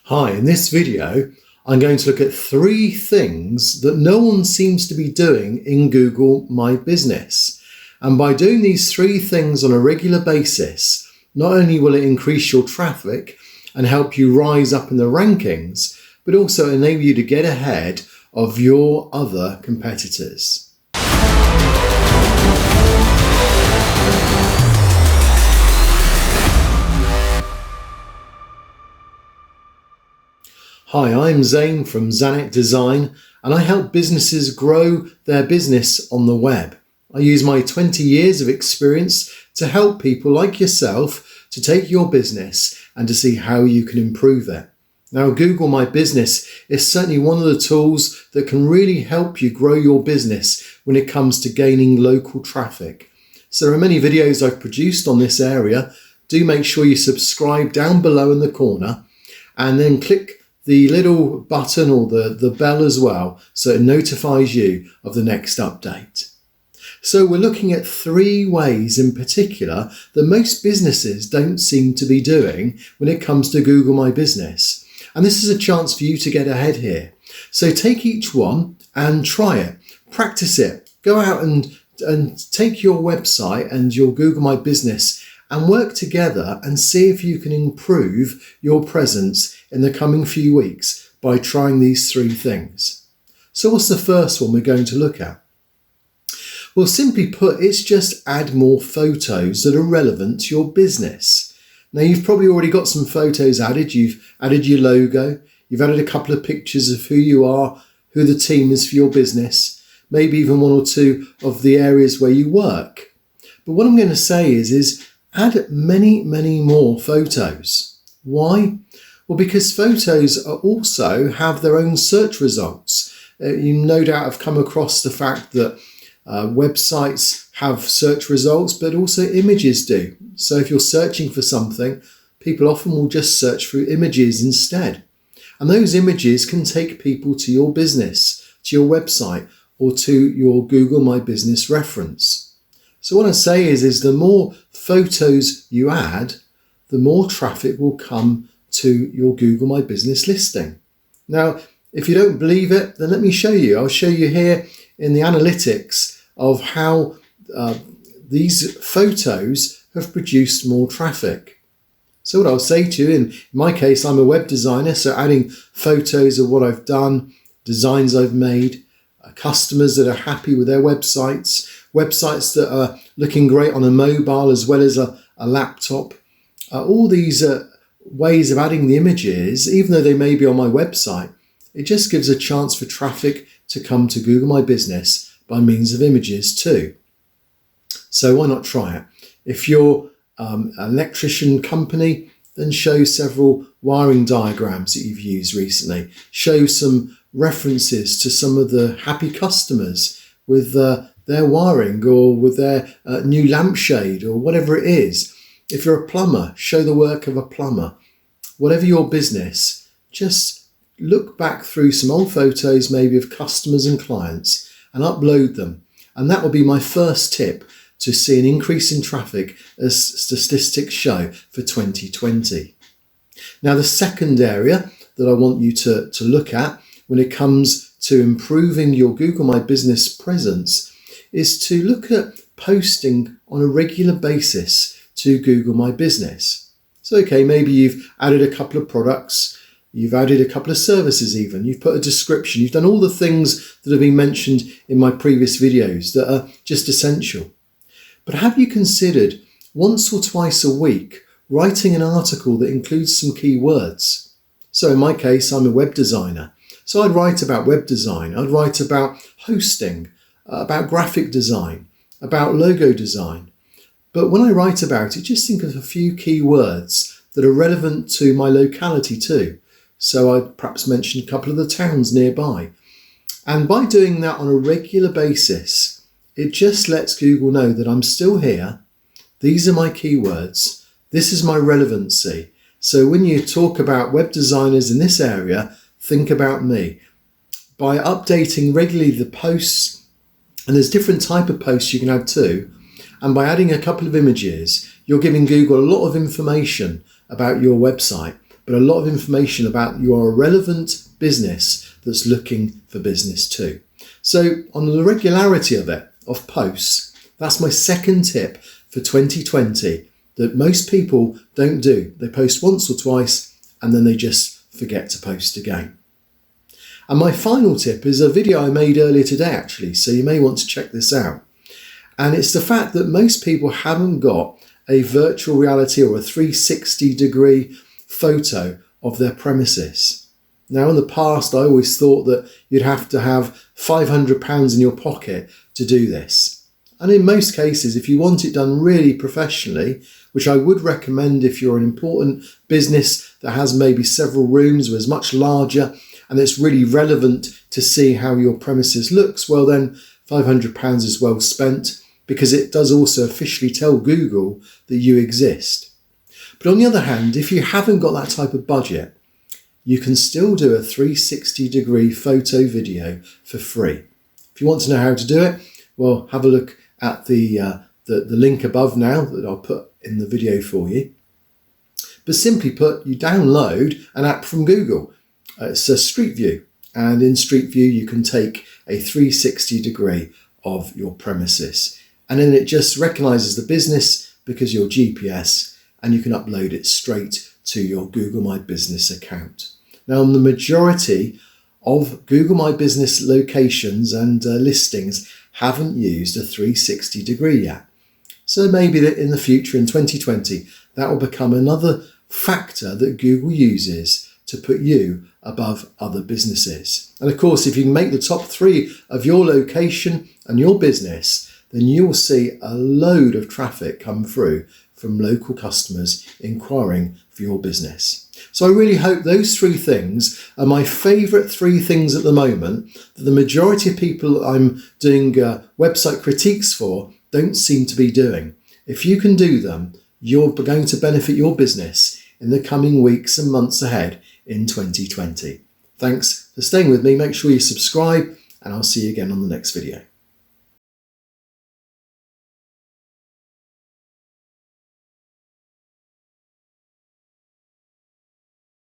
Hi, in this video, I'm going to look at 3 things that no one seems to be doing in Google My Business. And by doing these 3 things on a regular basis, not only will it increase your traffic and help you rise up in the rankings, but also enable you to get ahead of your other competitors. Hi, I'm Zane from Zanet Design, and I help businesses grow their business on the web. I use my 20 years of experience to help people like yourself to take your business and to see how you can improve it. Now, Google My Business is certainly one of the tools that can really help you grow your business when it comes to gaining local traffic. So there are many videos I've produced on this area. Do make sure you subscribe down below in the corner and then click the little button or the bell as well, so it notifies you of the next update. So we're looking at 3 ways in particular that most businesses don't seem to be doing when it comes to Google My Business. And this is a chance for you to get ahead here. So take each one and try it, practice it, go out and take your website and your Google My Business and work together and see if you can improve your presence in the coming few weeks by trying these 3 things. So what's the first one we're going to look at? Well, simply put, it's just add more photos that are relevant to your business. Now, you've probably already got some photos added. You've added your logo. You've added a couple of pictures of who you are, who the team is for your business, maybe even 1 or 2 of the areas where you work. But what I'm going to say is add many more photos. Why? Well, because photos also have their own search results. You no doubt have come across the fact that websites have search results, but also images do. So if you're searching for something, people often will just search through images instead. And those images can take people to your business, to your website, or to your Google My Business reference. So what I say is the more photos you add, the more traffic will come to your Google My Business listing. Now, if you don't believe it, then let me show you. I'll show you here in the analytics of how these photos have produced more traffic. So what I'll say to you, in my case, I'm a web designer, so adding photos of what I've done, designs I've made, customers that are happy with their websites that are looking great on a mobile as well as a laptop. All these ways of adding the images, even though they may be on my website, it just gives a chance for traffic to come to Google My Business by means of images too. So why not try it? If you're an electrician company, then show several wiring diagrams that you've used recently. Show some references to some of the happy customers with their wiring or with their new lampshade or whatever it is. If you're a plumber, show the work of a plumber. Whatever your business, just look back through some old photos maybe of customers and clients and upload them. And that will be my first tip to see an increase in traffic as statistics show for 2020. Now, the second area that I want you to look at when it comes to improving your Google My Business presence is to look at posting on a regular basis to Google My Business. So, okay, maybe you've added a couple of products, you've added a couple of services even, you've put a description, you've done all the things that have been mentioned in my previous videos that are just essential. But have you considered once or twice a week writing an article that includes some keywords? So in my case, I'm a web designer. So I'd write about web design, I'd write about hosting, about graphic design, about logo design. But when I write about it, just think of a few keywords that are relevant to my locality too. So I'd perhaps mention a couple of the towns nearby. And by doing that on a regular basis, it just lets Google know that I'm still here. These are my keywords. This is my relevancy. So when you talk about web designers in this area, think about me. By updating regularly the posts, and there's different type of posts you can add too, and by adding a couple of images, you're giving Google a lot of information about your website but a lot of information about you are a relevant business that's looking for business too. So on the regularity of posts, that's my second tip for 2020 that most people don't do. They post once or twice and then they just forget to post again. And my final tip is a video I made earlier today actually, so you may want to check this out. And it's the fact that most people haven't got a virtual reality or a 360-degree photo of their premises. Now in the past I always thought that you'd have to have £500 in your pocket to do this. And in most cases, if you want it done really professionally, which I would recommend if you're an important business that has maybe several rooms or is much larger and it's really relevant to see how your premises looks, well then £500 is well spent because it does also officially tell Google that you exist. But on the other hand, if you haven't got that type of budget, you can still do a 360-degree photo video for free. If you want to know how to do it, well, have a look at the link above now that I'll put in the video for you. But simply put, you download an app from Google. It's a Street View, and in Street View you can take a 360-degree of your premises, and then it just recognises the business because you're GPS, and you can upload it straight to your Google My Business account. Now, the majority of Google My Business locations and listings haven't used a 360-degree yet. So maybe that in the future, in 2020, that will become another factor that Google uses to put you above other businesses. And of course, if you can make the top 3 of your location and your business, then you will see a load of traffic come through from local customers inquiring for your business. So I really hope those 3 things are my favourite 3 things at the moment that the majority of people I'm doing website critiques for don't seem to be doing. If you can do them, you're going to benefit your business in the coming weeks and months ahead in 2020. Thanks for staying with me. Make sure you subscribe and I'll see you again on the next video.